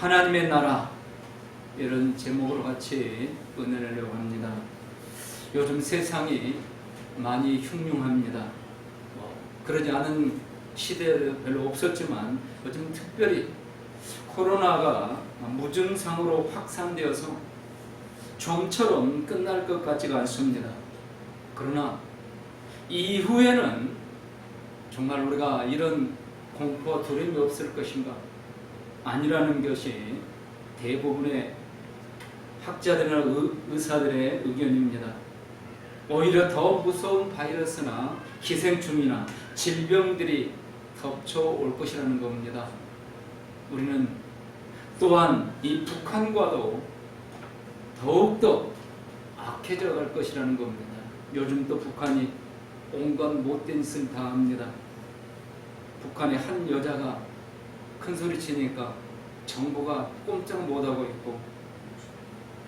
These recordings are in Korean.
하나님의 나라, 이런 제목으로 같이 은혜내려고 합니다. 요즘 세상이 많이 흉흉합니다. 그러지 않은 시대는 별로 없었지만 요즘 특별히 코로나가 무증상으로 확산되어서 좀처럼 끝날 것 같지가 않습니다. 그러나 이후에는 정말 우리가 이런 공포와 두려움이 없을 것인가? 아니라는 것이 대부분의 학자들이나 의사들의 의견입니다. 오히려 더 무서운 바이러스나 기생충이나 질병들이 덮쳐올 것이라는 겁니다. 우리는 또한 이 북한과도 더욱더 악해져 갈 것이라는 겁니다. 요즘 또 북한이 온갖 못된 짓을 다 합니다. 북한의 한 여자가 큰 소리 치니까 정부가 꼼짝 못하고 있고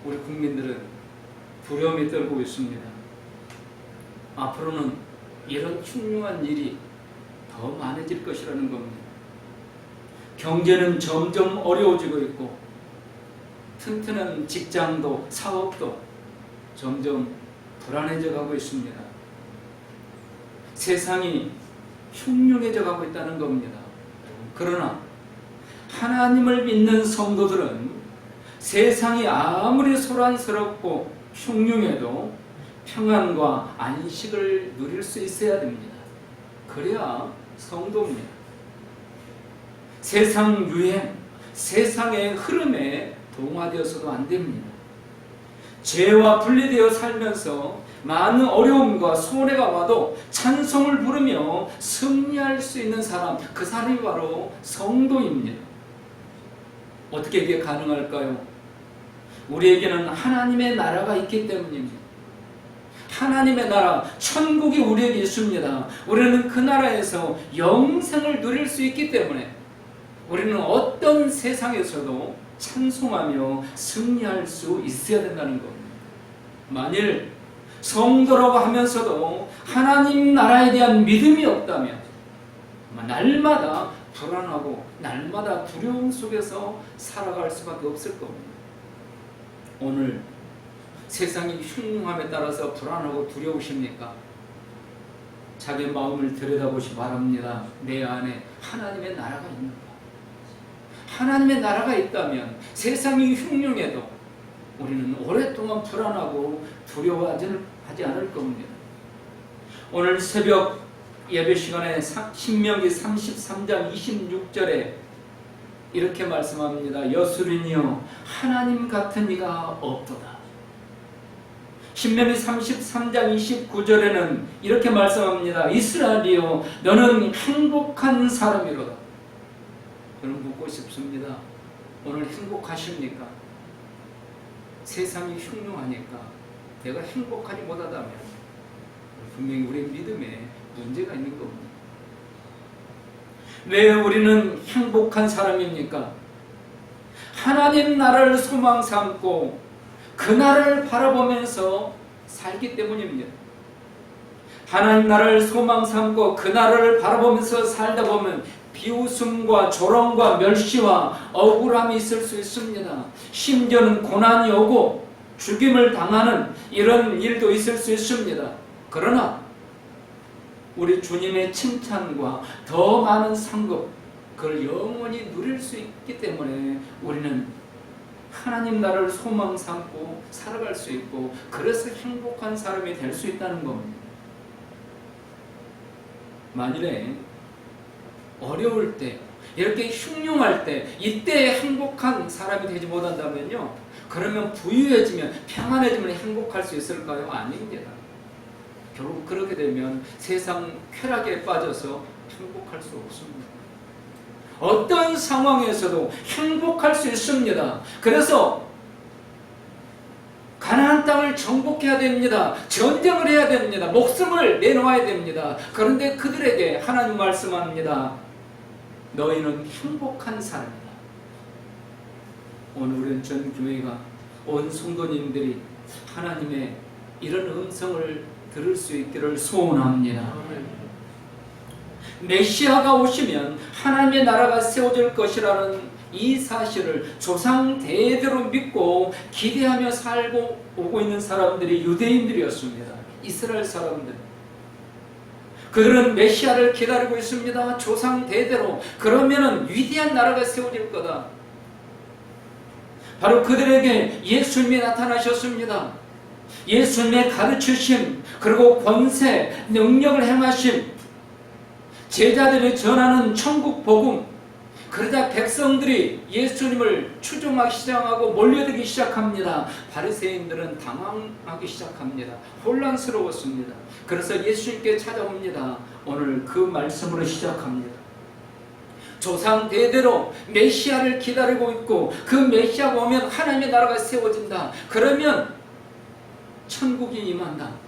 우리 국민들은 두려움에 떨고 있습니다. 앞으로는 이런 흉흉한 일이 더 많아질 것이라는 겁니다. 경제는 점점 어려워지고 있고 튼튼한 직장도 사업도 점점 불안해져 가고 있습니다. 세상이 흉흉해져 가고 있다는 겁니다. 그러나 하나님을 믿는 성도들은 세상이 아무리 소란스럽고 흉흉해도 평안과 안식을 누릴 수 있어야 됩니다. 그래야 성도입니다. 세상 유행, 세상의 흐름에 동화되어서도 안 됩니다. 죄와 분리되어 살면서 많은 어려움과 손해가 와도 찬송을 부르며 승리할 수 있는 사람, 그 사람이 바로 성도입니다. 어떻게 이게 가능할까요? 우리에게는 하나님의 나라가 있기 때문입니다. 하나님의 나라, 천국이 우리에게 있습니다. 우리는 그 나라에서 영생을 누릴 수 있기 때문에 우리는 어떤 세상에서도 찬송하며 승리할 수 있어야 된다는 겁니다. 만일 성도라고 하면서도 하나님 나라에 대한 믿음이 없다면 날마다 불안하고 날마다 두려움 속에서 살아갈 수밖에 없을 겁니다. 오늘 세상이 흉흉함에 따라서 불안하고 두려우십니까? 자기 마음을 들여다보시 바랍니다. 내 안에 하나님의 나라가 있는가? 하나님의 나라가 있다면 세상이 흉흉해도 우리는 오랫동안 불안하고 두려워하지 않을 겁니다. 오늘 새벽 예배 시간에 신명기 33장 26절에 이렇게 말씀합니다. 여수린이여 하나님 같은 이가 없도다. 신명기 33장 29절에는 이렇게 말씀합니다. 이스라엘이여 너는 행복한 사람이로다. 저는 묻고 싶습니다. 오늘 행복하십니까? 세상이 흉흉하니까 내가 행복하지 못하다면 분명히 우리의 믿음에 문제가 있는 겁니다. 왜 우리는 행복한 사람입니까? 하나님 나라를 소망 삼고 그 나라를 바라보면서 살기 때문입니다. 하나님 나라를 소망 삼고 그 나라를 바라보면서 살다 보면 비웃음과 조롱과 멸시와 억울함이 있을 수 있습니다. 심지어는 고난이 오고 죽임을 당하는 이런 일도 있을 수 있습니다. 그러나 우리 주님의 칭찬과 더 많은 상급, 그걸 영원히 누릴 수 있기 때문에 우리는 하나님 나라를 소망 삼고 살아갈 수 있고 그래서 행복한 사람이 될 수 있다는 겁니다. 만일에 어려울 때, 이렇게 흉흉할 때, 이때 행복한 사람이 되지 못한다면요, 그러면 부유해지면, 평안해지면 행복할 수 있을까요? 아닙니다. 결국 그렇게 되면 세상 쾌락에 빠져서 행복할 수 없습니다. 어떤 상황에서도 행복할 수 있습니다. 그래서 가나안 땅을 정복해야 됩니다. 전쟁을 해야 됩니다. 목숨을 내놓아야 됩니다. 그런데 그들에게 하나님 말씀합니다. 너희는 행복한 사람이다. 오늘은 전 교회가 온 성도님들이 하나님의 이런 음성을 들을 수 있기를 소원합니다. 메시아가 오시면 하나님의 나라가 세워질 것이라는 이 사실을 조상 대대로 믿고 기대하며 살고 오고 있는 사람들이 유대인들이었습니다. 이스라엘 사람들. 그들은 메시아를 기다리고 있습니다. 조상 대대로. 그러면은 위대한 나라가 세워질 거다. 바로 그들에게 예수님이 나타나셨습니다. 예수님의 가르치심, 그리고 권세, 능력을 행하심, 제자들이 전하는 천국 복음. 그러자 백성들이 예수님을 추종하기 시작하고 몰려들기 시작합니다. 바리새인들은 당황하기 시작합니다. 혼란스러웠습니다. 그래서 예수님께 찾아옵니다. 오늘 그 말씀으로 시작합니다. 조상 대대로 메시아를 기다리고 있고 그 메시아가 오면 하나님의 나라가 세워진다. 그러면 천국이 임한다.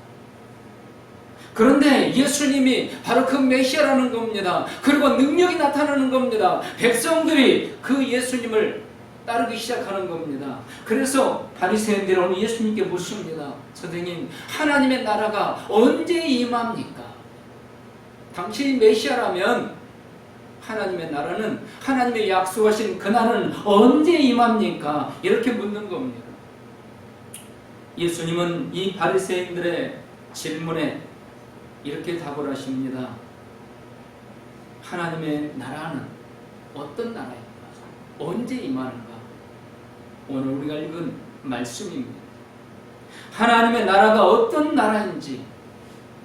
그런데 예수님이 바로 그 메시아라는 겁니다. 그리고 능력이 나타나는 겁니다. 백성들이 그 예수님을 따르기 시작하는 겁니다. 그래서 바리새인들이 오늘 예수님께 묻습니다. 선생님, 하나님의 나라가 언제 임합니까? 당신이 메시아라면 하나님의 나라는, 하나님의 약속하신 그날은 언제 임합니까? 이렇게 묻는 겁니다. 예수님은 이 바리새인들의 질문에 이렇게 답을 하십니다. 하나님의 나라는 어떤 나라입니까? 언제 임하는가? 오늘 우리가 읽은 말씀입니다. 하나님의 나라가 어떤 나라인지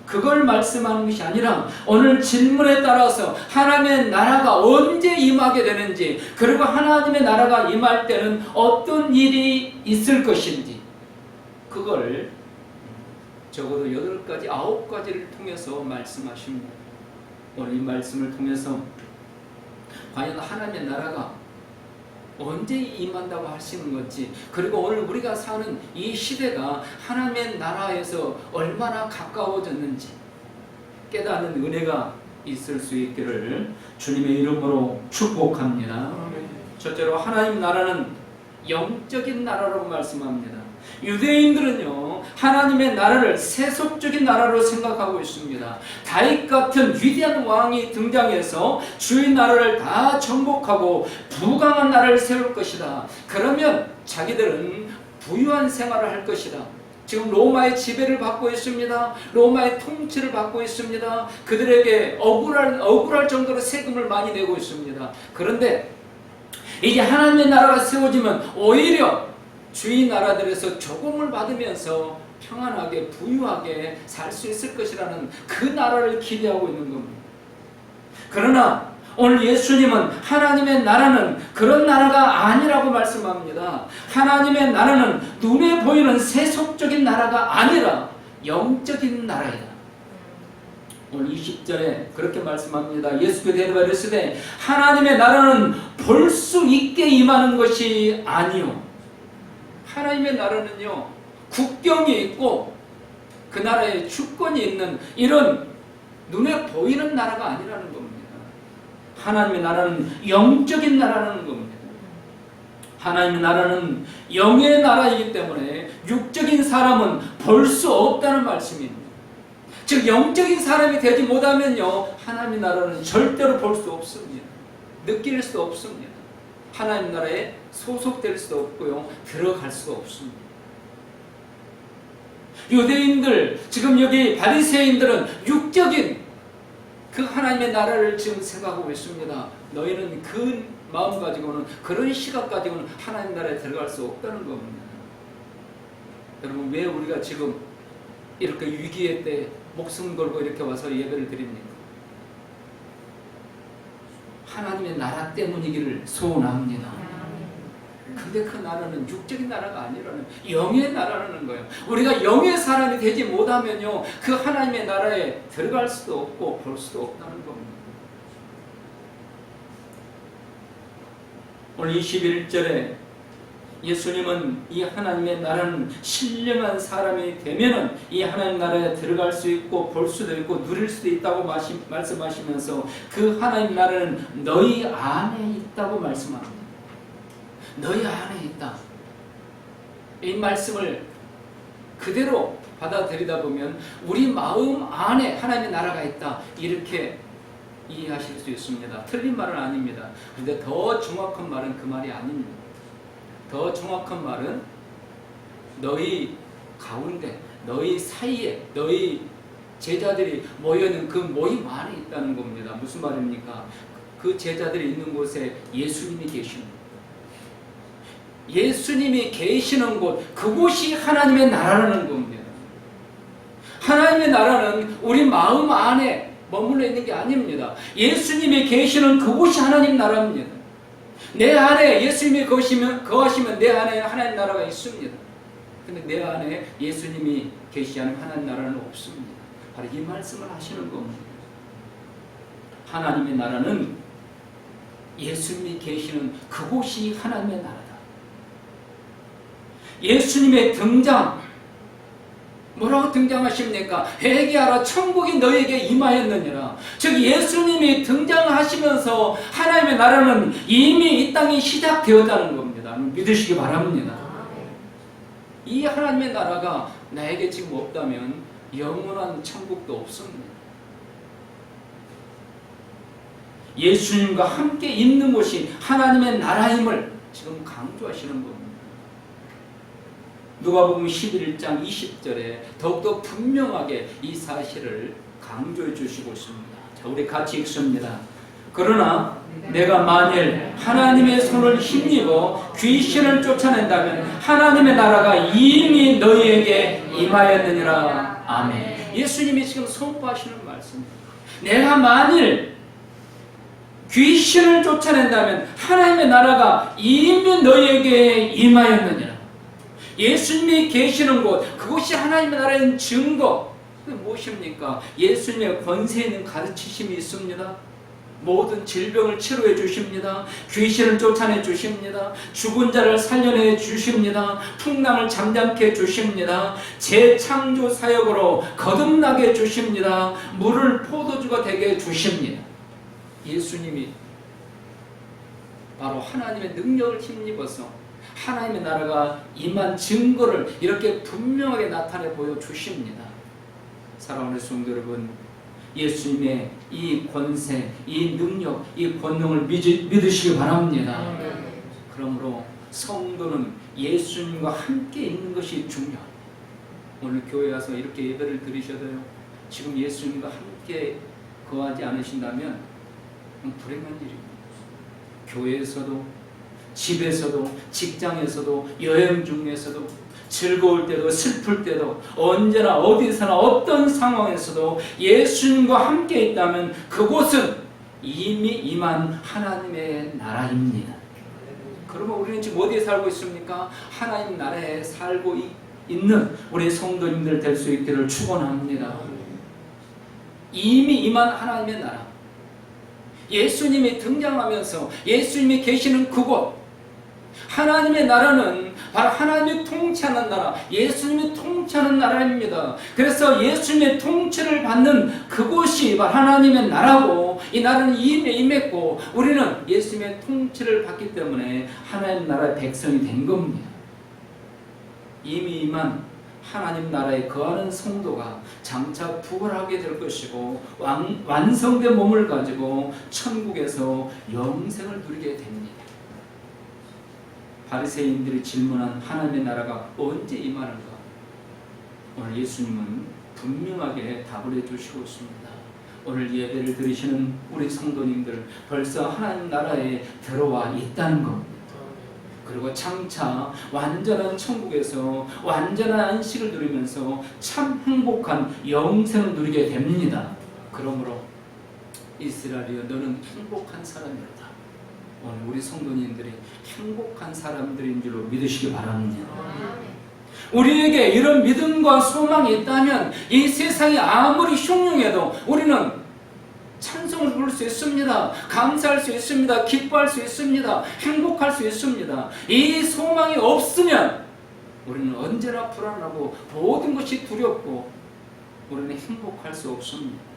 그걸 말씀하는 것이 아니라 오늘 질문에 따라서 하나님의 나라가 언제 임하게 되는지, 그리고 하나님의 나라가 임할 때는 어떤 일이 있을 것인지, 그걸 적어도 8가지, 9가지를 통해서 말씀하십니다. 오늘 이 말씀을 통해서 과연 하나님의 나라가 언제 임한다고 하시는 건지, 그리고 오늘 우리가 사는 이 시대가 하나님의 나라에서 얼마나 가까워졌는지 깨닫는 은혜가 있을 수 있기를 주님의 이름으로 축복합니다. 첫째로 하나님 나라는 영적인 나라라고 말씀합니다. 유대인들은요, 하나님의 나라를 세속적인 나라로 생각하고 있습니다. 다윗 같은 위대한 왕이 등장해서 주의 나라를 다 정복하고 부강한 나라를 세울 것이다. 그러면 자기들은 부유한 생활을 할 것이다. 지금 로마의 지배를 받고 있습니다. 로마의 통치를 받고 있습니다. 그들에게 억울할 정도로 세금을 많이 내고 있습니다. 그런데 이제 하나님의 나라가 세워지면 오히려 주위 나라들에서 조공을 받으면서 평안하게 부유하게 살 수 있을 것이라는 그 나라를 기대하고 있는 겁니다. 그러나 오늘 예수님은 하나님의 나라는 그런 나라가 아니라고 말씀합니다. 하나님의 나라는 눈에 보이는 세속적인 나라가 아니라 영적인 나라이다. 오늘 20절에 그렇게 말씀합니다. 예수께서 대답하시되 하나님의 나라는 볼 수 있게 임하는 것이 아니요. 하나님의 나라는요, 국경이 있고 그 나라에 주권이 있는 이런 눈에 보이는 나라가 아니라는 겁니다. 하나님의 나라는 영적인 나라라는 겁니다. 하나님의 나라는 영의 나라이기 때문에 육적인 사람은 볼 수 없다는 말씀입니다. 즉 영적인 사람이 되지 못하면요, 하나님의 나라는 절대로 볼 수 없습니다. 느낄 수 없습니다. 하나님 나라에 소속될 수도 없고요, 들어갈 수가 없습니다. 유대인들, 지금 여기 바리새인들은 육적인 그 하나님의 나라를 지금 생각하고 있습니다. 너희는 그 마음 가지고는, 그런 시각 가지고는 하나님 나라에 들어갈 수 없다는 겁니다. 여러분, 왜 우리가 지금 이렇게 위기의 때 목숨 걸고 이렇게 와서 예배를 드립니까? 하나님의 나라 때문이기를 소원합니다. 근데 그 나라는 육적인 나라가 아니라는, 영의 나라라는 거예요. 우리가 영의 사람이 되지 못하면요, 그 하나님의 나라에 들어갈 수도 없고 볼 수도 없다는 겁니다. 오늘 21절에 예수님은 이 하나님의 나라는 신령한 사람이 되면은 이 하나님 나라에 들어갈 수 있고 볼 수도 있고 누릴 수도 있다고 말씀하시면서 그 하나님 나라는 너희 안에 있다고 말씀합니다. 너희 안에 있다. 이 말씀을 그대로 받아들이다 보면 우리 마음 안에 하나님의 나라가 있다, 이렇게 이해하실 수 있습니다. 틀린 말은 아닙니다. 그런데 더 정확한 말은 그 말이 아닙니다. 더 정확한 말은 너희 가운데, 너희 사이에, 너희 제자들이 모여있는 그 모임 안에 있다는 겁니다. 무슨 말입니까? 그 제자들이 있는 곳에 예수님이 계십니다. 예수님이 계시는 곳, 그곳이 하나님의 나라라는 겁니다. 하나님의 나라는 우리 마음 안에 머물러 있는 게 아닙니다. 예수님이 계시는 그곳이 하나님 나라입니다. 내 안에 예수님이 거하시면 내 안에 하나님 나라가 있습니다. 근데 내 안에 예수님이 계시지 않은 하나님 나라는 없습니다. 바로 이 말씀을 하시는 겁니다. 하나님의 나라는 예수님이 계시는 그곳이 하나님의 나라다. 예수님의 등장, 뭐라고 등장하십니까? 회개하라, 천국이 너에게 임하였느니라. 즉 예수님이 등장하시면서 하나님의 나라는 이미 이 땅이 시작되었다는 겁니다. 믿으시기 바랍니다. 이 하나님의 나라가 나에게 지금 없다면 영원한 천국도 없습니다. 예수님과 함께 있는 곳이 하나님의 나라임을 지금 강조하시는 겁니다. 누가복음 11장 20절에 더욱더 분명하게 이 사실을 강조해 주시고 있습니다. 자, 우리 같이 읽습니다. 그러나 내가 만일 하나님의 손을 힘입어 귀신을 쫓아낸다면 하나님의 나라가 이미 너희에게 임하였느니라. 아멘. 예수님이 지금 선포하시는 말씀입니다. 내가 만일 귀신을 쫓아낸다면 하나님의 나라가 이미 너희에게 임하였느니라. 예수님이 계시는 곳, 그곳이 하나님의 나라의 증거. 무엇입니까? 예수님의 권세 있는 가르치심이 있습니다. 모든 질병을 치료해 주십니다. 귀신을 쫓아내 주십니다. 죽은 자를 살려내 주십니다. 풍랑을 잠잠케 해 주십니다. 재창조 사역으로 거듭나게 해 주십니다. 물을 포도주가 되게 해 주십니다. 예수님이 바로 하나님의 능력을 힘입어서 하나님의 나라가 임한 증거를 이렇게 분명하게 나타내 보여주십니다. 사랑하는 성도 여러분, 예수님의 이 권세, 이 능력, 이 권능을 믿으시기 바랍니다. 그러므로 성도는 예수님과 함께 있는 것이 중요합니다. 오늘 교회 와서 이렇게 예배를 드리셔도요, 지금 예수님과 함께 거하지 않으신다면 불행한 일입니다. 교회에서도, 집에서도, 직장에서도, 여행 중에서도, 즐거울 때도 슬플 때도 언제나 어디서나 어떤 상황에서도 예수님과 함께 있다면 그곳은 이미 임한 하나님의 나라입니다. 그러면 우리는 지금 어디에 살고 있습니까? 하나님 나라에 살고 있는 우리 성도님들 될 수 있기를 축원합니다. 이미 임한 하나님의 나라, 예수님이 등장하면서 예수님이 계시는 그곳, 하나님의 나라는 바로 하나님이 통치하는 나라, 예수님이 통치하는 나라입니다. 그래서 예수님의 통치를 받는 그곳이 바로 하나님의 나라고, 이 나라는 이미 임했고 우리는 예수님의 통치를 받기 때문에 하나님 나라의 백성이 된 겁니다. 이미 임한 하나님 나라에 거하는 성도가 장차 부활하게 될 것이고 완성된 몸을 가지고 천국에서 영생을 누리게 됩니다. 바리새인들이 질문한 하나님의 나라가 언제 임하는가? 오늘 예수님은 분명하게 답을 해주시고 있습니다. 오늘 예배를 드리시는 우리 성도님들 벌써 하나님 나라에 들어와 있다는 겁니다. 그리고 장차 완전한 천국에서 완전한 안식을 누리면서 참 행복한 영생을 누리게 됩니다. 그러므로 이스라엘이여 너는 행복한 사람이다. 오늘 우리 성도님들이 행복한 사람들인 줄로 믿으시기 바랍니다. 우리에게 이런 믿음과 소망이 있다면 이 세상이 아무리 흉흉해도 우리는 찬송을 부를 수 있습니다. 감사할 수 있습니다. 기뻐할 수 있습니다. 행복할 수 있습니다. 이 소망이 없으면 우리는 언제나 불안하고 모든 것이 두렵고 우리는 행복할 수 없습니다.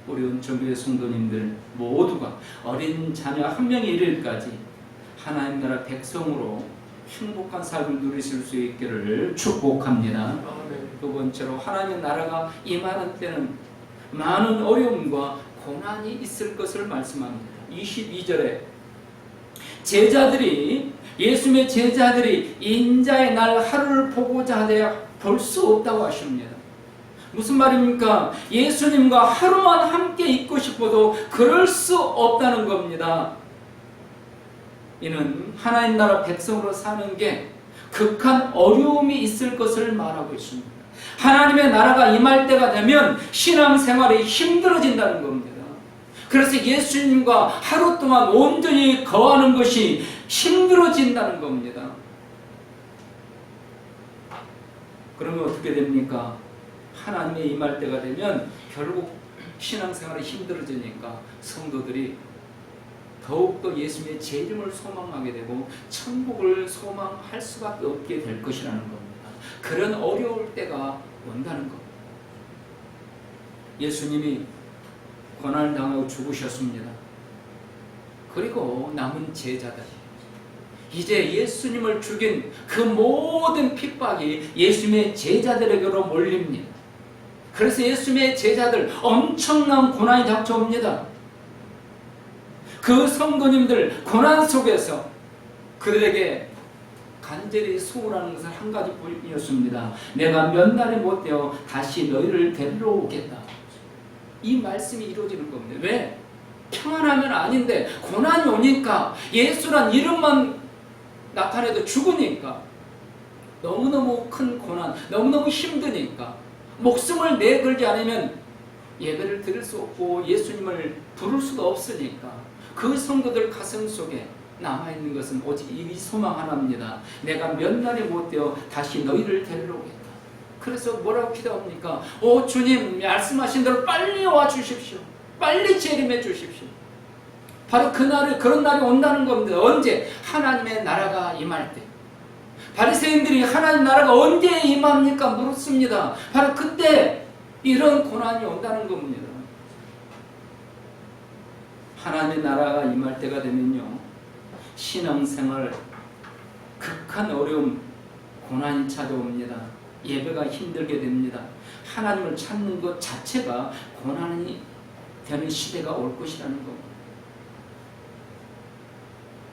우리 은총교회 성도님들 모두가 어린 자녀 한 명이 이르기까지 하나님 나라 백성으로 행복한 삶을 누리실 수 있기를 축복합니다. 두 번째로 하나님의 나라가 임하는 때는 많은 어려움과 고난이 있을 것을 말씀합니다. 22절에 제자들이, 예수님의 제자들이 인자의 날 하루를 보고자 하되 볼 수 없다고 하십니다. 무슨 말입니까? 예수님과 하루만 함께 있고 싶어도 그럴 수 없다는 겁니다. 이는 하나님 나라 백성으로 사는 게 극한 어려움이 있을 것을 말하고 있습니다. 하나님의 나라가 임할 때가 되면 신앙생활이 힘들어진다는 겁니다. 그래서 예수님과 하루 동안 온전히 거하는 것이 힘들어진다는 겁니다. 그러면 어떻게 됩니까? 하나님의 임할 때가 되면 결국 신앙생활이 힘들어지니까 성도들이 더욱더 예수님의 재림을 소망하게 되고 천국을 소망할 수밖에 없게 될 것이라는 겁니다. 그런 어려울 때가 온다는 겁니다. 예수님이 고난을 당하고 죽으셨습니다. 그리고 남은 제자들, 이제 예수님을 죽인 그 모든 핍박이 예수님의 제자들에게로 몰립니다. 그래서 예수님의 제자들 엄청난 고난이 닥쳐옵니다. 그 성도님들 고난 속에서 그들에게 간절히 소원하는 것은 한 가지뿐이었습니다. 내가 몇 날이 못 되어 다시 너희를 데리러 오겠다. 이 말씀이 이루어지는 겁니다. 왜? 평안하면 아닌데 고난이 오니까, 예수란 이름만 나타내도 죽으니까, 너무너무 큰 고난, 너무너무 힘드니까 목숨을 내걸지 않으면 예배를 드릴 수 없고 예수님을 부를 수도 없으니까 그 성도들 가슴 속에 남아있는 것은 오직 이 소망 하나입니다. 내가 몇 날이 못 되어 다시 너희를 데리러 오겠다. 그래서 뭐라고 기도합니까? 오 주님, 말씀하신 대로 빨리 와 주십시오. 빨리 재림해 주십시오. 바로 그런 날이 온다는 겁니다. 언제? 하나님의 나라가 임할 때. 바리새인들이 하나님 나라가 언제 임합니까? 물었습니다. 바로 그때 이런 고난이 온다는 겁니다. 하나님의 나라가 임할 때가 되면요, 신앙생활 극한 어려움, 고난이 찾아옵니다. 예배가 힘들게 됩니다. 하나님을 찾는 것 자체가 고난이 되는 시대가 올 것이라는 겁니다.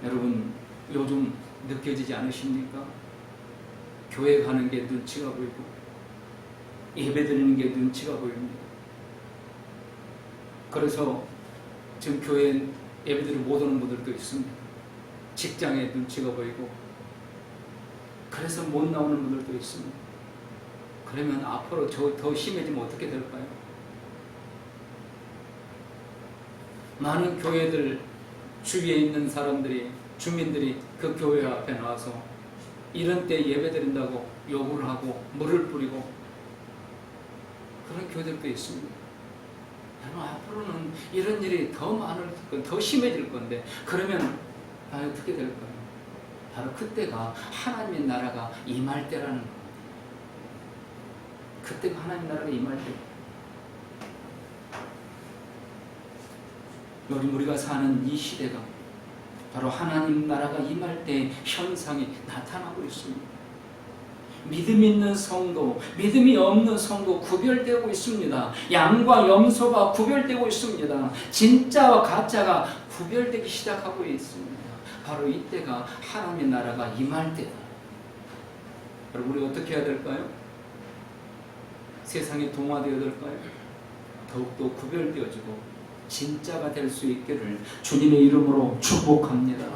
여러분, 요즘 느껴지지 않으십니까? 교회 가는 게 눈치가 보이고 예배 드리는 게 눈치가 보입니다. 그래서 지금 교회 예배드리러 못 오는 분들도 있습니다. 직장에 눈치가 보이고 그래서 못 나오는 분들도 있습니다. 그러면 앞으로 더 심해지면 어떻게 될까요? 많은 교회들 주위에 있는 사람들이, 주민들이 그 교회 앞에 나와서 이런 때 예배 드린다고 욕을 하고 물을 뿌리고 그런 교회들도 있습니다. 여러분, 앞으로는 이런 일이 더 많을 건, 더 심해질 건데, 그러면 어떻게 될까요? 바로 그때가 하나님의 나라가 임할 때라는 겁니다. 그때가 하나님 나라가 임할 때. 요즘 우리가 사는 이 시대가 바로 하나님 나라가 임할 때 현상이 나타나고 있습니다. 믿음 있는 성도, 믿음이 없는 성도 구별되고 있습니다. 양과 염소가 구별되고 있습니다. 진짜와 가짜가 구별되기 시작하고 있습니다. 바로 이때가 하나님의 나라가 임할 때다. 여러분, 우리 어떻게 해야 될까요? 세상에 동화되어야 될까요? 더욱더 구별되어지고 진짜가 될 수 있기를 주님의 이름으로 축복합니다.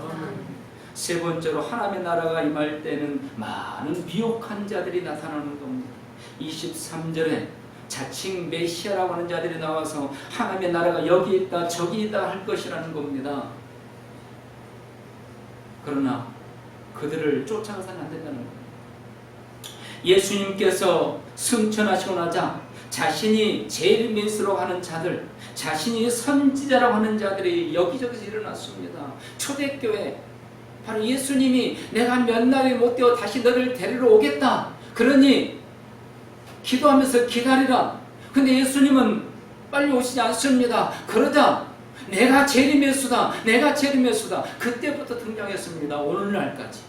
세 번째로, 하나님의 나라가 임할 때는 많은 미혹한 자들이 나타나는 겁니다. 23절에 자칭 메시아라고 하는 자들이 나와서 하나님의 나라가 여기 있다 저기 있다 할 것이라는 겁니다. 그러나 그들을 쫓아가서는 안 된다는 겁니다. 예수님께서 승천하시고 나자 자신이 제일 민수라고 하는 자들, 자신이 선지자라고 하는 자들이 여기저기서 일어났습니다. 초대교회, 바로 예수님이 내가 몇 날이 못 되어 다시 너를 데리러 오겠다, 그러니 기도하면서 기다리라. 근데 예수님은 빨리 오시지 않습니다. 그러자 내가 재림의 수다, 내가 재림의 수다, 그때부터 등장했습니다. 오늘날까지.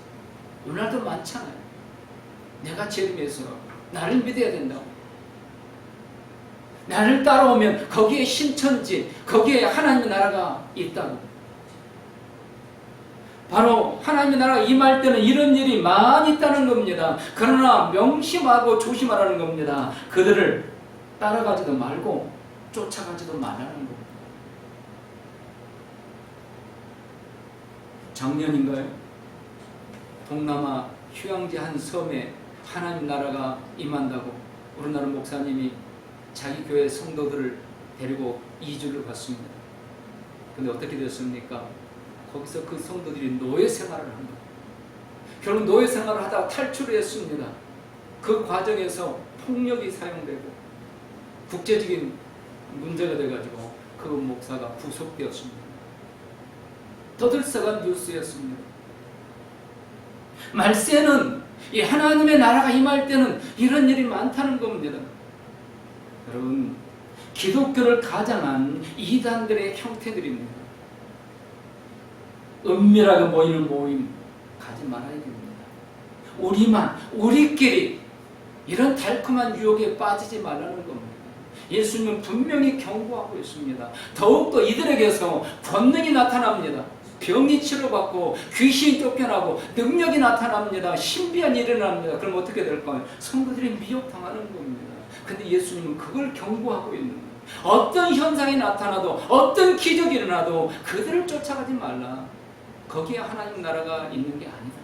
오늘날도 많잖아요. 내가 재림의 수다, 나를 믿어야 된다고. 나를 따라오면 거기에 신천지, 거기에 하나님의 나라가 있다고. 바로 하나님의 나라가 임할 때는 이런 일이 많이 있다는 겁니다. 그러나 명심하고 조심하라는 겁니다. 그들을 따라가지도 말고 쫓아가지도 말라는 겁니다. 작년인가요? 동남아 휴양지 한 섬에 하나님 나라가 임한다고 우리나라 목사님이 자기 교회 성도들을 데리고 이주를 갔습니다. 근데 어떻게 됐습니까? 거기서 그 성도들이 노예 생활을 한 거예요. 결국 노예 생활을 하다가 탈출을 했습니다. 그 과정에서 폭력이 사용되고 국제적인 문제가 돼가지고 그 목사가 구속되었습니다. 떠들썩한 뉴스였습니다. 말세는 이 하나님의 나라가 임할 때는 이런 일이 많다는 겁니다. 여러분, 기독교를 가장한 이단들의 형태들입니다. 은밀하게 모이는 모임 가지 말아야 됩니다. 우리끼리 이런 달콤한 유혹에 빠지지 말라는 겁니다. 예수님은 분명히 경고하고 있습니다. 더욱더 이들에게서 권능이 나타납니다. 병이 치료받고 귀신이 쫓겨나고 능력이 나타납니다. 신비한 일이 일어납니다. 그럼 어떻게 될까요? 성도들이 미혹당하는 겁니다. 근데 예수님은 그걸 경고하고 있는 거예요. 어떤 현상이 나타나도 어떤 기적이 일어나도 그들을 쫓아가지 말라. 거기에 하나님 나라가 있는 게 아니다.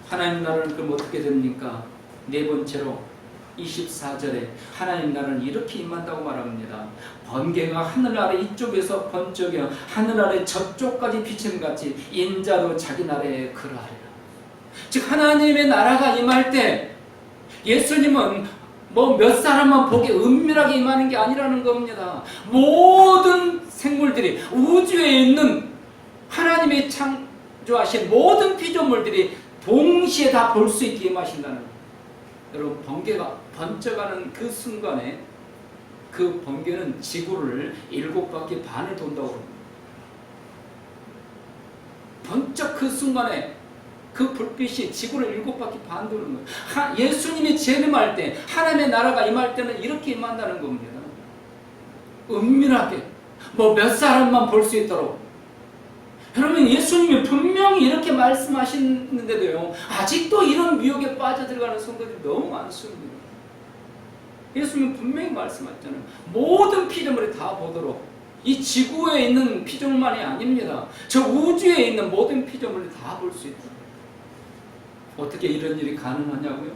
하나님 나라는 그럼 어떻게 됩니까? 네 번째로 24절에 하나님 나라는 이렇게 임한다고 말합니다. 번개가 하늘 아래 이쪽에서 번쩍여 하늘 아래 저쪽까지 비치는 같이 인자도 자기 나라에 그러하리라. 즉 하나님의 나라가 임할 때 예수님은 뭐 몇 사람만 보기 은밀하게 임하는 게 아니라는 겁니다. 모든 생물들이 우주에 있는 하나님이 창조하신 모든 피조물들이 동시에 다 볼 수 있게 임하신다는 거예요. 여러분, 번개가 번쩍하는 그 순간에 그 번개는 지구를 7바퀴 반을 돈다고 합니다. 번쩍 그 순간에 그 불빛이 지구를 7바퀴 반 도는 거예요. 예수님이 재림할 때, 하나님의 나라가 임할 때는 이렇게 임한다는 겁니다. 은밀하게 뭐 몇 사람만 볼 수 있도록. 여러분, 예수님이 분명히 이렇게 말씀하시는데도요, 아직도 이런 미혹에 빠져들어가는 성도들이 너무 많습니다. 예수님은 분명히 말씀하셨잖아요. 모든 피조물이 다 보도록. 이 지구에 있는 피조물만이 아닙니다. 저 우주에 있는 모든 피조물이 다 볼 수 있다. 어떻게 이런 일이 가능하냐고요?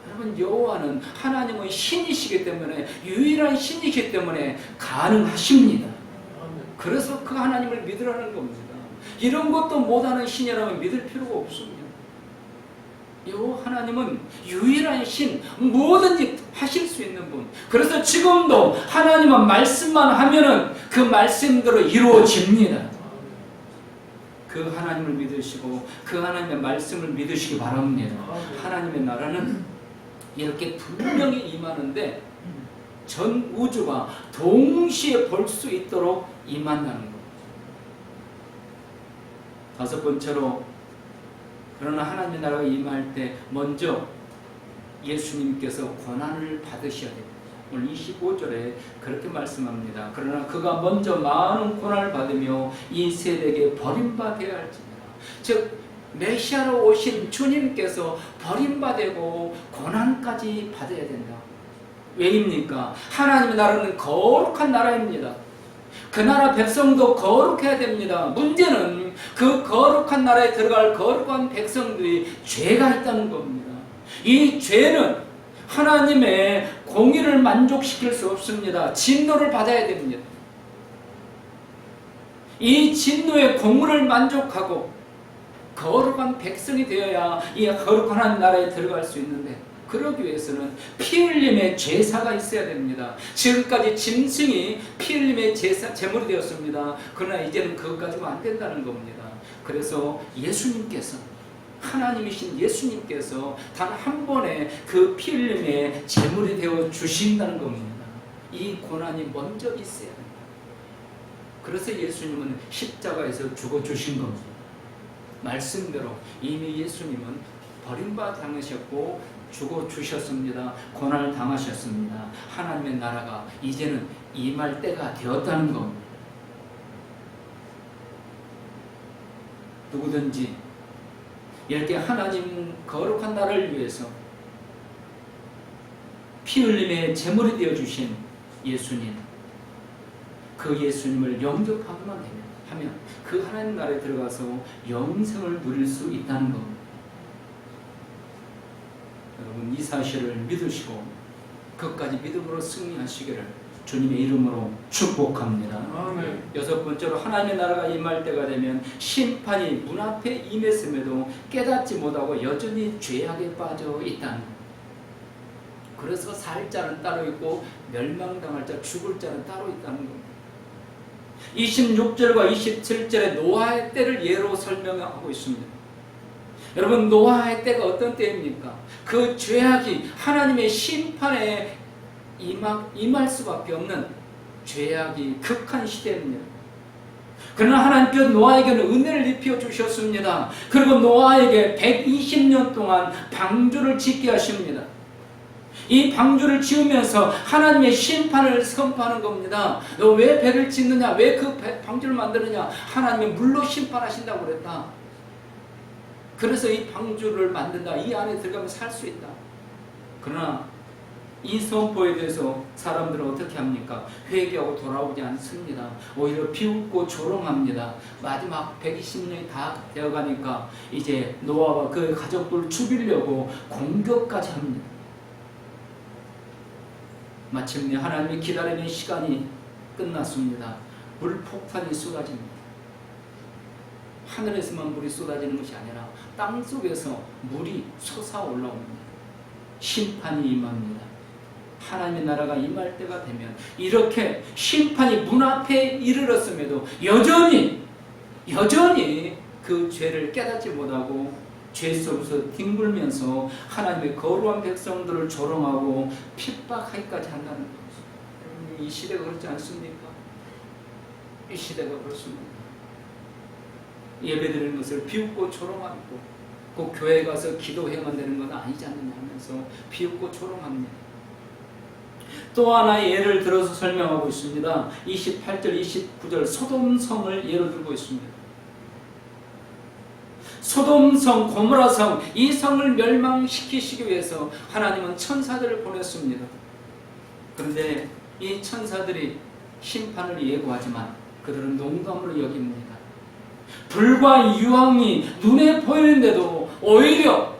여러분, 여호와는 하나님은 신이시기 때문에, 유일한 신이시기 때문에 가능하십니다. 그래서 그 하나님을 믿으라는 겁니다. 이런 것도 못하는 신이라면 믿을 필요가 없습니다. 요 하나님은 유일한 신, 뭐든지 하실 수 있는 분. 그래서 지금도 하나님은 말씀만 하면은 그 말씀대로 이루어집니다. 그 하나님을 믿으시고 그 하나님의 말씀을 믿으시기 바랍니다. 하나님의 나라는 이렇게 분명히 임하는데 전 우주가 동시에 볼 수 있도록 임한다는 것. 다섯 번째로, 그러나 하나님의 나라가 임할 때 먼저 예수님께서 고난을 받으셔야 됩니다. 오늘 25절에 그렇게 말씀합니다. 그러나 그가 먼저 많은 고난을 받으며 이 세대에게 버림받아야 할지니라. 즉 메시아로 오신 주님께서 버림받고 고난까지 받아야 된다. 왜입니까? 하나님의 나라는 거룩한 나라입니다. 그 나라 백성도 거룩해야 됩니다. 문제는 그 거룩한 나라에 들어갈 거룩한 백성들이 죄가 있다는 겁니다. 이 죄는 하나님의 공의를 만족시킬 수 없습니다. 진노를 받아야 됩니다. 이 진노의 공의를 만족하고 거룩한 백성이 되어야 이 거룩한 하나님 나라에 들어갈 수 있는데, 그러기 위해서는 피 흘림의 제사가 있어야 됩니다. 지금까지 짐승이 피 흘림의 제물이 되었습니다. 그러나 이제는 그것 가지고 안 된다는 겁니다. 그래서 예수님께서, 하나님이신 예수님께서 단 한 번에 그 피 흘림의 제물이 되어 주신다는 겁니다. 이 고난이 먼저 있어야 됩니다. 그래서 예수님은 십자가에서 죽어 주신 겁니다. 말씀대로 이미 예수님은 버림받아 당하셨고 죽어 주셨습니다. 고난을 당하셨습니다. 하나님의 나라가 이제는 임할 때가 되었다는 겁니다. 누구든지 이렇게 하나님 거룩한 나라를 위해서 피 흘림의 제물이 되어주신 예수님, 그 예수님을 영접하기만 하면 그 하나님 나라에 들어가서 영생을 누릴 수 있다는 겁니다. 여러분, 이 사실을 믿으시고 끝까지 믿음으로 승리하시기를 주님의 이름으로 축복합니다. 아멘. 여섯 번째로, 하나님의 나라가 임할 때가 되면 심판이 문 앞에 임했음에도 깨닫지 못하고 여전히 죄악에 빠져 있다는 것. 그래서 살 자는 따로 있고 멸망당할 자, 죽을 자는 따로 있다는 겁니다. 26절과 27절에 노아의 때를 예로 설명하고 있습니다. 여러분, 노아의 때가 어떤 때입니까? 그 죄악이 하나님의 심판에 임할 수밖에 없는 죄악이 극한 시대입니다. 그러나 하나님께서 노아에게는 은혜를 입혀 주셨습니다. 그리고 노아에게 120년 동안 방주를 짓게 하십니다. 이 방주를 지으면서 하나님의 심판을 선포하는 겁니다. 너 왜 배를 짓느냐? 왜 그 방주를 만드느냐? 하나님이 물로 심판하신다고 그랬다. 그래서 이 방주를 만든다. 이 안에 들어가면 살 수 있다. 그러나 이 선포에 대해서 사람들은 어떻게 합니까? 회개하고 돌아오지 않습니다. 오히려 비웃고 조롱합니다. 마지막 120년이 다 되어가니까 이제 노아와 그 가족들을 죽이려고 공격까지 합니다. 마침내 하나님이 기다리는 시간이 끝났습니다. 물폭탄이 쏟아집니다. 하늘에서만 물이 쏟아지는 것이 아니라 땅속에서 물이 솟아올라옵니다. 심판이 임합니다. 하나님의 나라가 임할 때가 되면 이렇게 심판이 문 앞에 이르렀음에도 여전히 그 죄를 깨닫지 못하고 죄 속에서 뒹굴면서 하나님의 거룩한 백성들을 조롱하고 핍박하기까지 한다는 것입니다. 이 시대가 그렇지 않습니까? 이 시대가 그렇습니다. 예배드리는 것을 비웃고 조롱하고 꼭 교회 가서 기도해야만 되는 건 아니지 않느냐 하면서 비웃고 조롱합니다. 또 하나의 예를 들어서 설명하고 있습니다. 28절, 29절 소돔성을 예로 들고 있습니다. 소돔성, 고모라성, 이 성을 멸망시키시기 위해서 하나님은 천사들을 보냈습니다. 그런데 이 천사들이 심판을 예고하지만 그들은 농담으로 여깁니다. 불과 유황이 눈에 보이는데도 오히려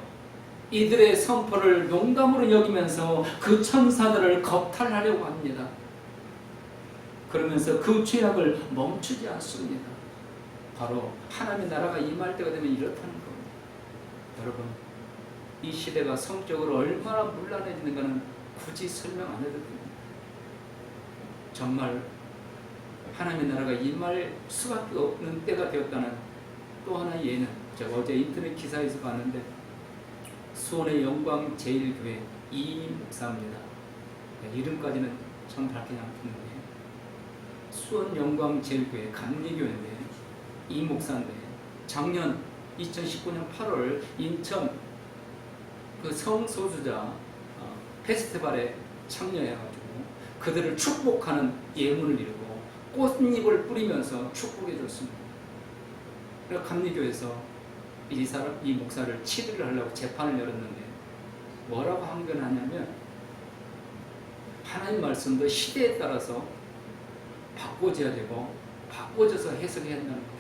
이들의 선포를 농담으로 여기면서 그 천사들을 겁탈하려고 합니다. 그러면서 그 죄악을 멈추지 않습니다. 바로 하나님의 나라가 임할 때가 되면 이렇다는 겁니다. 여러분, 이 시대가 성적으로 얼마나 문란해지는가는 굳이 설명 안 해도 됩니다. 정말 하나님의 나라가 임할 수밖에 없는 때가 되었다는 또 하나의 예는, 제가 어제 인터넷 기사에서 봤는데 수원의 영광제일교회 이 목사입니다. 이름까지는 전 밝히지 않겠는데 수원 영광제일교회 감리교회인데 이 목사인데 작년 2019년 8월 인천 그 성소수자 페스티벌에 참여해가지고 그들을 축복하는 예문을 읽고 꽃잎을 뿌리면서 축복해 줬습니다. 그래서 감리교에서 이 목사를 치료를 하려고 재판을 열었는데 뭐라고 항변하냐면 하나님 말씀도 시대에 따라서 바꿔져야 되고 바꿔져서 해석해야 한다는 거예요.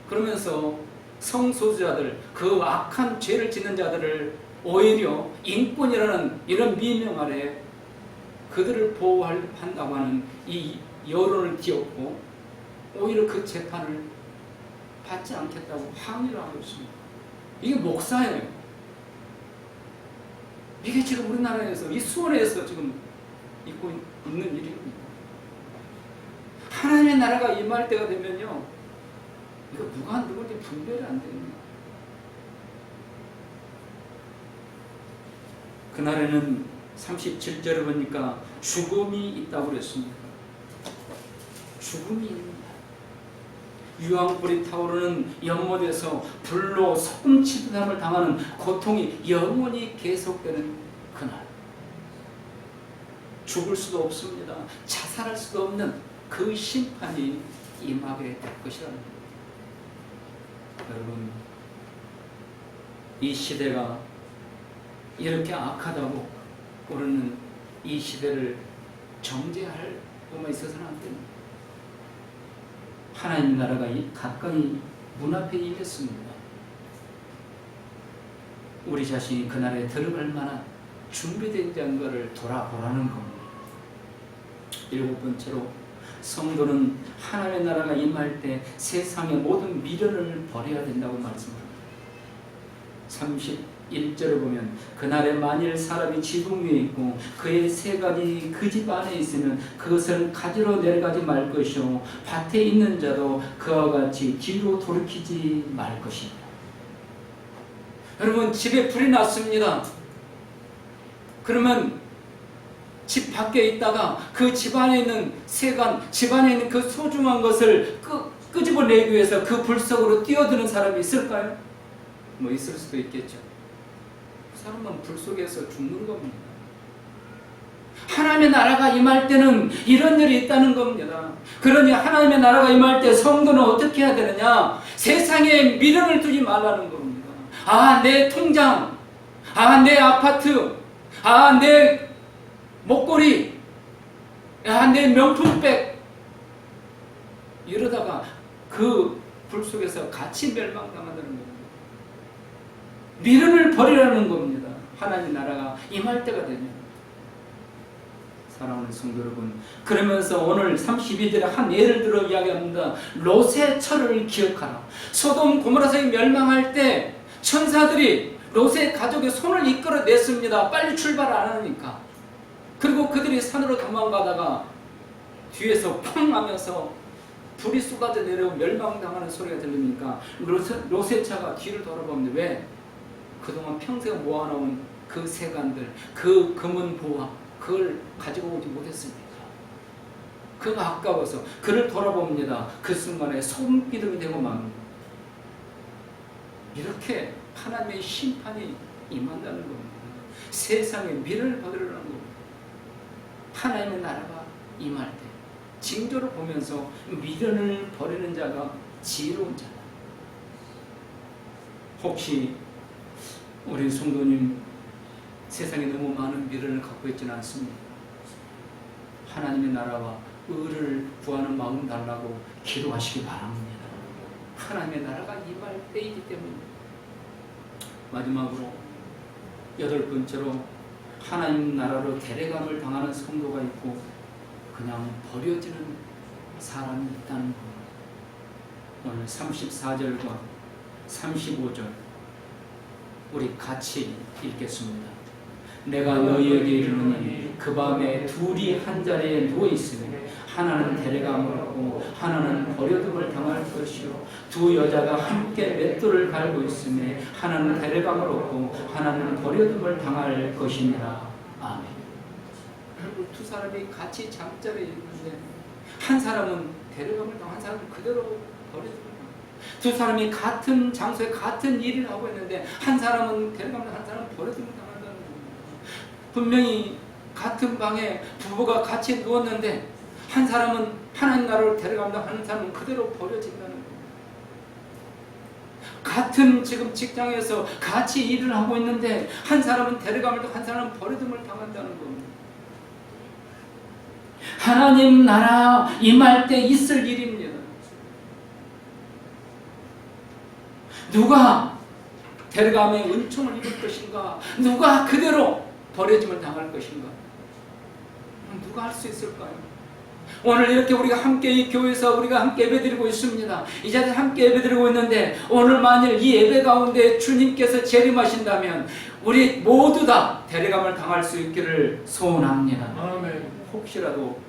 그러면서 성소수자들, 그 악한 죄를 짓는 자들을 오히려 인권이라는 이런 미명 아래 그들을 보호한다고 하는 이 여론을 띄웠고 오히려 그 재판을 받지 않겠다고 항의를 하고 있습니다. 이게 목사예요. 이게 지금 우리나라에서 이 수원에서 지금 있고 있는 일입니다. 하나님의 나라가 임할 때가 되면요, 이거 누가 누군지 분별이 안 됩니다. 그날에는 37절에 보니까 죽음이 있다고 그랬습니다. 죽음이 있습니다. 유황불이 타오르는 연못에서 불로 소금 치듯함을 당하는 고통이 영원히 계속되는 그날, 죽을 수도 없습니다. 자살할 수도 없는 그 심판이 임하게 될 것이라는 겁니다. 여러분, 이 시대가 이렇게 악하다고 우리는 이 시대를 정죄할 것만 있어서는 안 됩니다. 하나님 나라가 가까이 문 앞에 임했습니다. 우리 자신이 그날에 들어갈 만한 준비된 자인가를 돌아보라는 겁니다. 7번째로, 성도는 하나님의 나라가 임할 때 세상의 모든 미련을 버려야 된다고 말씀합니다. 31절을 보면 그날에 만일 사람이 지붕 위에 있고 그의 세 가지 그 집 안에 있으면 그것을 가지러 내려가지 말 것이요 밭에 있는 자도 그와 같이 뒤로 돌이키지 말 것이다. 여러분, 집에 불이 났습니다. 그러면 집 밖에 있다가 그 집 안에 있는 세간, 집 안에 있는 그 소중한 것을 끄집어내기 위해서 그 불 속으로 뛰어드는 사람이 있을까요? 뭐 있을 수도 있겠죠. 그 사람은 불 속에서 죽는 겁니다. 하나님의 나라가 임할 때는 이런 일이 있다는 겁니다. 그러니 하나님의 나라가 임할 때 성도는 어떻게 해야 되느냐? 세상에 미련을 두지 말라는 겁니다. 아, 내 통장, 아, 내 아파트, 아, 내 목걸이, 아, 내 명품백, 이러다가 그 불 속에서 같이 멸망당한다는 겁니다. 미련을 버리라는 겁니다. 하나님 나라가 임할 때가 되면. 사랑하는 성도 여러분, 그러면서 오늘 32절에 한 예를 들어 이야기합니다. 롯의 철을 기억하라. 소돔 고모라성이 멸망할 때 천사들이 롯의 가족의 손을 이끌어냈습니다. 빨리 출발 안 하니까. 그리고 그들이 산으로 도망가다가 뒤에서 펑 하면서 불이 쏟아져 내려오고 멸망당하는 소리가 들리니까 롯의 차가 뒤를 돌아보는데, 왜? 그동안 평생 모아놓은 그 세간들, 그 금은 보화, 그걸 가지고 오지 못했습니다. 그가 아까워서 그를 돌아봅니다. 그 순간에 소금기둥이 되고 맙니다. 이렇게 하나님의 심판이 임한다는 겁니다. 세상에 미련을 받으려는 겁니다. 하나님의 나라가 임할 때 징조를 보면서 미련을 버리는 자가 지혜로운 자다. 혹시 우리 성도님 세상에 너무 많은 미련을 갖고 있지는 않습니다. 하나님의 나라와 의를 구하는 마음 달라고 기도하시기 바랍니다. 하나님의 나라가 임할 때이기 때문입니다. 마지막으로 8번째로, 하나님 나라로 데려감을 당하는 성도가 있고 그냥 버려지는 사람이 있다는 겁니다. 오늘 34절과 35절 우리 같이 읽겠습니다. 내가 너희에게 이르노니 그 밤에 둘이 한 자리에 누워 있으니 하나는 데려감을 얻고 하나는 버려둠을 당할 것이요 두 여자가 함께 맷돌을 갈고 있으니 하나는 데려감을 얻고 하나는 버려둠을 당할 것이니라. 아멘. 두 사람이 같이 잠자리에 있는데 한 사람은 데려감을 당하고 한 사람은 그대로 버려둠을 당하고, 두 사람이 같은 장소에 같은 일을 하고 있는데 한 사람은 데려감을 당하고 한 사람은 버려둠을 당한다는 겁니다. 분명히 같은 방에 부부가 같이 누웠는데 한 사람은 하나님 나라로 데려간다, 하는 사람은 그대로 버려진다는 겁니다. 같은 지금 직장에서 같이 일을 하고 있는데 한 사람은 데려감을 당하고 한 사람은 버려둠을 당한다는 겁니다. 하나님 나라 임할 때 있을 일입니다. 누가 데려감의 은총을 입을 것인가? 누가 그대로 버려짐을 당할 것인가? 누가 할 수 있을까요? 오늘 이렇게 우리가 함께 이 교회에서 우리가 함께 예배드리고 있습니다. 이 자리에 함께 예배드리고 있는데 오늘 만일 이 예배 가운데 주님께서 재림하신다면 우리 모두 다 데려감을 당할 수 있기를 소원합니다. 아멘. 혹시라도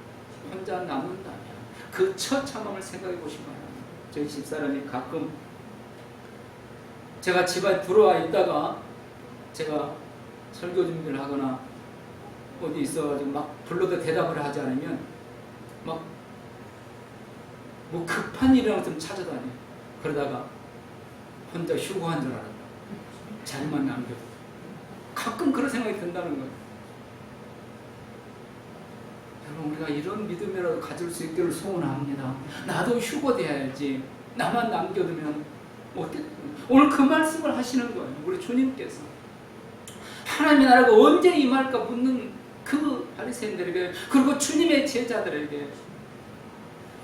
혼자 남는다면 그 처참함을 생각해 보시기 바랍니다. 저희 집사람이 가끔 제가 집에 들어와 있다가 제가 설교 준비를 하거나 어디 있어가지고 막 불러도 대답을 하지 않으면 막 뭐 급한 일이라고 좀 찾아다녀. 그러다가 혼자 휴고한 줄 알았다. 자기만 남겨. 가끔 그런 생각이 든다는 거예요. 여러분, 우리가 이런 믿음이라도 가질 수 있기를 소원합니다. 나도 휴고돼야지. 나만 남겨두면 어떻게? 오늘 그 말씀을 하시는 거예요. 우리 주님께서 하나님의 나라가 언제 임할까 묻는 그 바리새인들에게, 그리고 주님의 제자들에게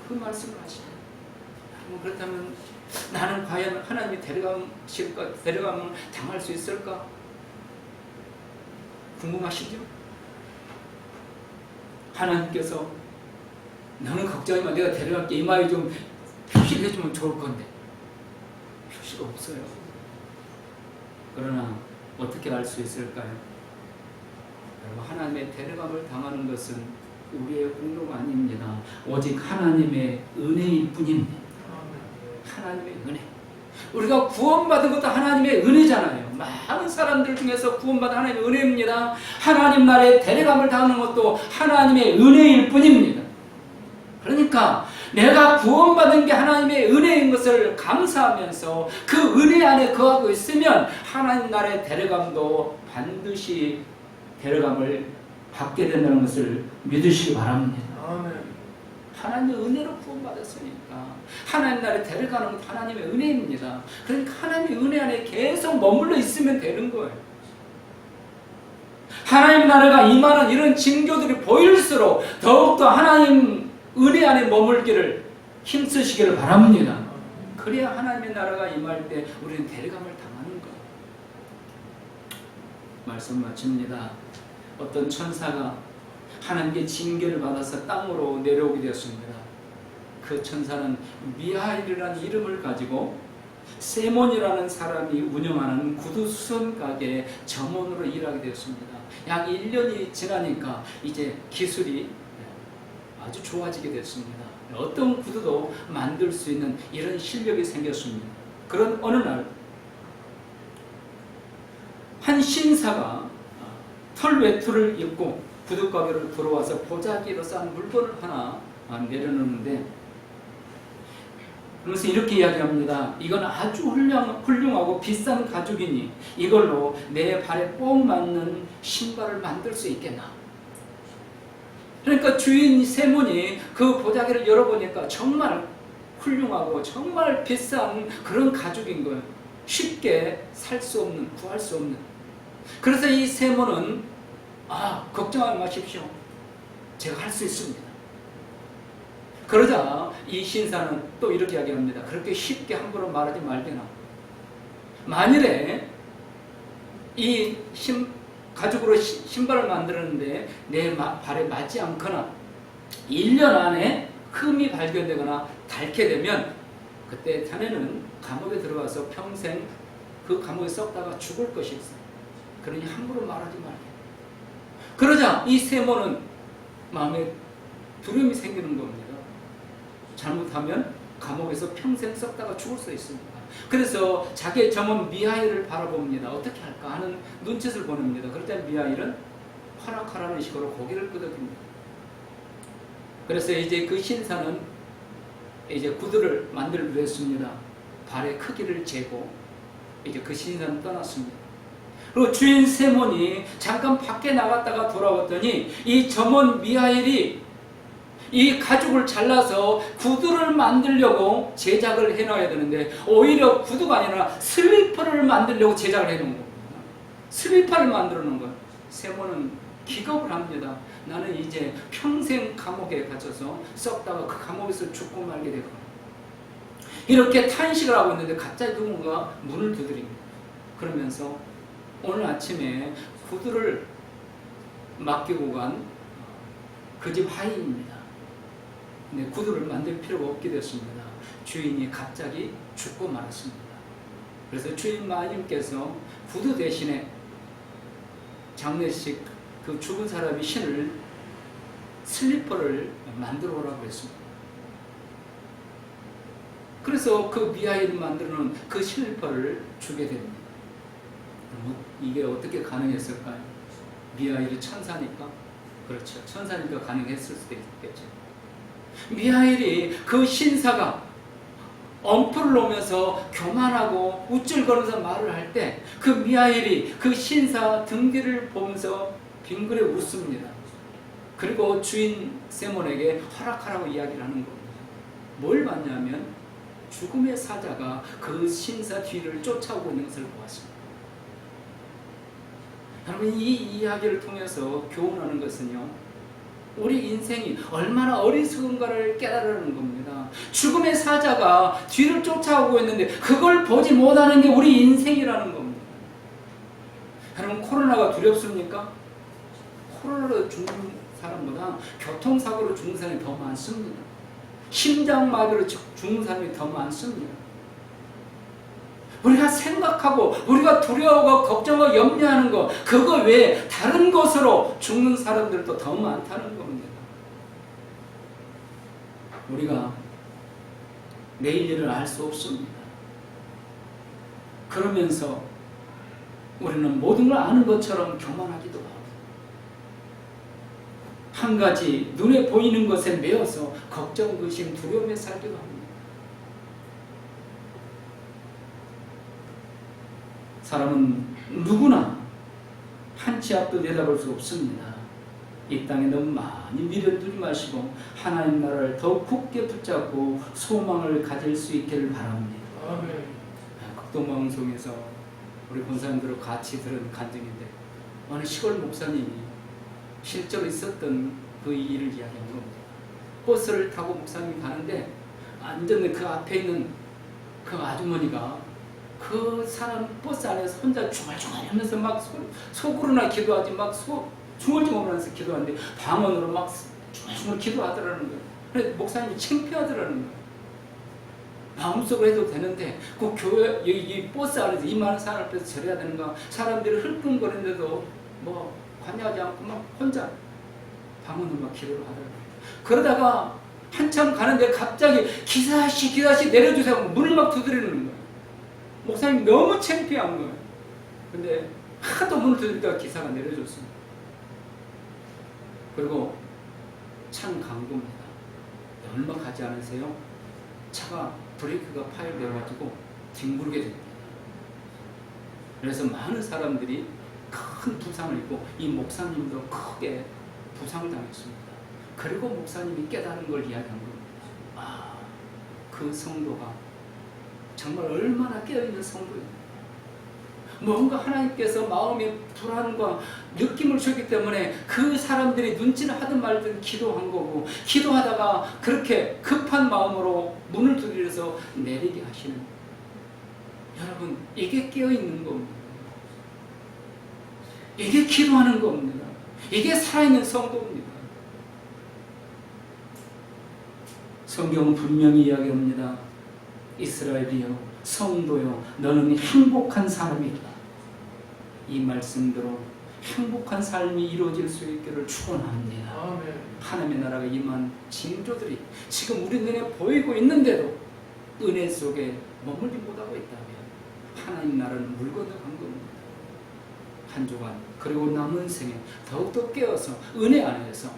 그 말씀을 하시는 거예요. 그렇다면 나는 과연 하나님이 데려감을 당할 수 있을까? 궁금하시죠? 하나님께서 너는 걱정하지 마, 내가 데려갈게, 이 말이 좀 표시를 해주면 좋을 건데 표시가 없어요. 그러나 어떻게 알 수 있을까요? 여러분, 하나님의 데려감을 당하는 것은 우리의 공로가 아닙니다. 오직 하나님의 은혜일 뿐입니다. 하나님의 은혜. 우리가 구원받은 것도 하나님의 은혜잖아요. 많은 사람들 중에서 구원받은 하나님의 은혜입니다. 하나님 나라에 데려감을 당하는 것도 하나님의 은혜일 뿐입니다. 그러니까 내가 구원받은 게 하나님의 은혜인 것을 감사하면서 그 은혜 안에 거하고 있으면 하나님 나라의 데려감도 반드시 데려감을 받게 된다는 것을 믿으시기 바랍니다. 아멘. 하나님의 은혜로 구원받았으니까 하나님 나라에 데려가는 것도 하나님의 은혜입니다. 그러니까 하나님의 은혜 안에 계속 머물러 있으면 되는 거예요. 하나님 나라가 임하는 이런 징조들이 보일수록 더욱더 하나님 은혜 안에 머물기를 힘쓰시기를 바랍니다. 그래야 하나님의 나라가 임할 때 우리는 데려감을 당하는 거예요. 말씀 마칩니다. 어떤 천사가 하나님께 징계를 받아서 땅으로 내려오게 되었습니다. 그 천사는 미하일이라는 이름을 가지고 세몬이라는 사람이 운영하는 구두 수선 가게의 점원으로 일하게 되었습니다. 약 1년이 지나니까 이제 기술이 아주 좋아지게 됐습니다. 어떤 구두도 만들 수 있는 이런 실력이 생겼습니다. 그런 어느 날 한 신사가 털 외투를 입고 구두가게로 들어와서 보자기로 싼 물건을 하나 내려놓는데, 그러면서 이렇게 이야기합니다. 이건 아주 훌륭하고 비싼 가죽이니 이걸로 내 발에 꼭 맞는 신발을 만들 수 있겠나. 그러니까 주인 세몬이 그 보자기를 열어보니까 정말 훌륭하고 정말 비싼 그런 가죽인 거예요. 쉽게 살 수 없는, 구할 수 없는. 그래서 이 세몬은 걱정하지 마십시오. 제가 할 수 있습니다. 그러자 이 신사는 또 이렇게 이야기합니다. 그렇게 쉽게 함부로 말하지 말게나. 만일에 이 가죽으로 신발을 만들었는데 내 발에 맞지 않거나 1년 안에 흠이 발견되거나 닳게 되면 그때 자네는 감옥에 들어가서 평생 그 감옥에 썩다가 죽을 것이 있어요. 그러니 함부로 말하지 말게. 그러자 이 세몬은 마음에 두려움이 생기는 겁니다. 잘못하면 감옥에서 평생 썩다가 죽을 수 있습니다. 그래서 자기의 점원 미하일을 바라봅니다. 어떻게 할까 하는 눈짓을 보냅니다. 그럴 때 미하일은 허락하라는 식으로 고개를 끄덕입니다. 그래서 이제 그 신사는 이제 구두를 만들기로 했습니다. 발의 크기를 재고 이제 그 신사는 떠났습니다. 그리고 주인 세몬이 잠깐 밖에 나갔다가 돌아왔더니 이 점원 미하일이 이 가죽을 잘라서 구두를 만들려고 제작을 해놔야 되는데 오히려 구두가 아니라 슬리퍼를 만들려고 제작을 해놓은 겁니다. 슬리퍼를 만들어 놓은 거예요. 세몬은 기겁을 합니다. 나는 이제 평생 감옥에 갇혀서 썩다가 그 감옥에서 죽고 말게 되고, 이렇게 탄식을 하고 있는데 갑자기 누군가 문을 두드립니다. 그러면서 오늘 아침에 구두를 맡기고 간 그 집 하인입니다. 근데 구두를 만들 필요가 없게 됐습니다. 주인이 갑자기 죽고 말았습니다. 그래서 주인 마님께서 구두 대신에 장례식 그 죽은 사람이 신을 슬리퍼를 만들어 오라고 했습니다. 그래서 그 미하일이 만들어 놓은 그 슬리퍼를 주게 됩니다. 이게 어떻게 가능했을까요? 미하일이 천사니까? 그렇죠. 천사니까 가능했을 수도 있겠죠. 미하엘이 그 신사가 엄풀을 놓으면서 교만하고 우쭐거리면서 말을 할 때 그 미하엘이 그 신사 등 뒤를 보면서 빙그레 웃습니다. 그리고 주인 세몬에게 허락하라고 이야기를 하는 겁니다. 뭘 봤냐면 죽음의 사자가 그 신사 뒤를 쫓아오고 있는 것을 보았습니다. 여러분, 이 이야기를 통해서 교훈하는 것은요, 우리 인생이 얼마나 어리석은가를 깨달으는 겁니다. 죽음의 사자가 뒤를 쫓아오고 있는데 그걸 보지 못하는 게 우리 인생이라는 겁니다. 여러분, 코로나가 두렵습니까? 코로나로 죽는 사람보다 교통사고로 죽는 사람이 더 많습니다. 심장마비로 죽는 사람이 더 많습니다. 우리가 생각하고 우리가 두려워하고 걱정하고 염려하는 것, 그거 외에 다른 것으로 죽는 사람들도 더 많다는 겁니다. 우리가 내일 일을 알 수 없습니다. 그러면서 우리는 모든 걸 아는 것처럼 교만하기도 하고, 한 가지 눈에 보이는 것에 매여서 걱정, 의심, 두려움에 살기도 합니다. 사람은 누구나 한 치 앞도 내다볼 수 없습니다. 이 땅에 너무 많이 미련두지 마시고 하나님 나라를 더욱 굳게 붙잡고 소망을 가질 수 있기를 바랍니다. 아멘. 극동방송에서 우리 권사님들과 같이 들은 간증인데, 어느 시골 목사님이 실제로 있었던 그 일을 이야기한 겁니다. 버스를 타고 목사님이 가는데 완전히 그 앞에 있는 그 아주머니가 그 사람 버스 안에서 혼자 중얼중얼 하면서 막 속으로나 기도하지, 막 중얼중얼하면서 기도하는데 방언으로 막 중얼중얼 기도하더라는 거예요. 그래서 목사님이 창피하더라는 거예요. 마음속으로 해도 되는데 그 교회 이 버스 안에서 이 많은 사람 앞에서 절해야 되는가? 사람들이 흘끔거리는데도 뭐 관여하지 않고 막 혼자 방언으로 막 기도를 하더라고요. 그러다가 한참 가는데 갑자기 기사씨 내려주세요. 문을 막 두드리는 거예요. 목사님 너무 창피한 거예요. 근데 하도 문을 두드리다가 기사가 내려줬습니다. 그리고 참 강도입니다. 얼마 가지 않으세요? 차가 브레이크가 파열되어가지고 뒹굴게 됩니다. 그래서 많은 사람들이 큰 부상을 입고 이 목사님도 크게 부상을 당했습니다. 그리고 목사님이 깨달은 걸 이야기한 겁니다. 아, 그 성도가 정말 얼마나 깨어있는 성도입니다. 뭔가 하나님께서 마음의 불안과 느낌을 주기 때문에 그 사람들이 눈치를 하든 말든 기도한 거고, 기도하다가 그렇게 급한 마음으로 문을 두드려서 내리게 하시는, 여러분, 이게 깨어있는 겁니다. 이게 기도하는 겁니다. 이게 살아있는 성도입니다. 성경은 분명히 이야기합니다. 이스라엘이여, 성도여, 너는 행복한 사람이다. 이 말씀대로 행복한 삶이 이루어질 수 있기를 축원합니다. 아멘. 하나님의 나라가 임한 징조들이 지금 우리 눈에 보이고 있는데도 은혜 속에 머물지 못하고 있다면 하나님 나라는 물 건너간 겁니다. 한 주간 그리고 남은 생에 더욱더 깨어서 은혜 안에서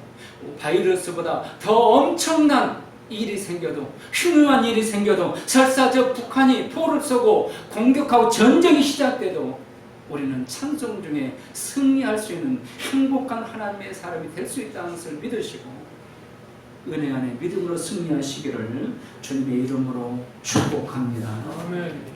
바이러스보다 더 엄청난 일이 생겨도, 흉흉한 일이 생겨도, 설사 저 북한이 포를 쏘고 공격하고 전쟁이 시작돼도 우리는 찬송 중에 승리할 수 있는 행복한 하나님의 사람이 될 수 있다는 것을 믿으시고 은혜 안에 믿음으로 승리하시기를 주님의 이름으로 축복합니다. 아멘.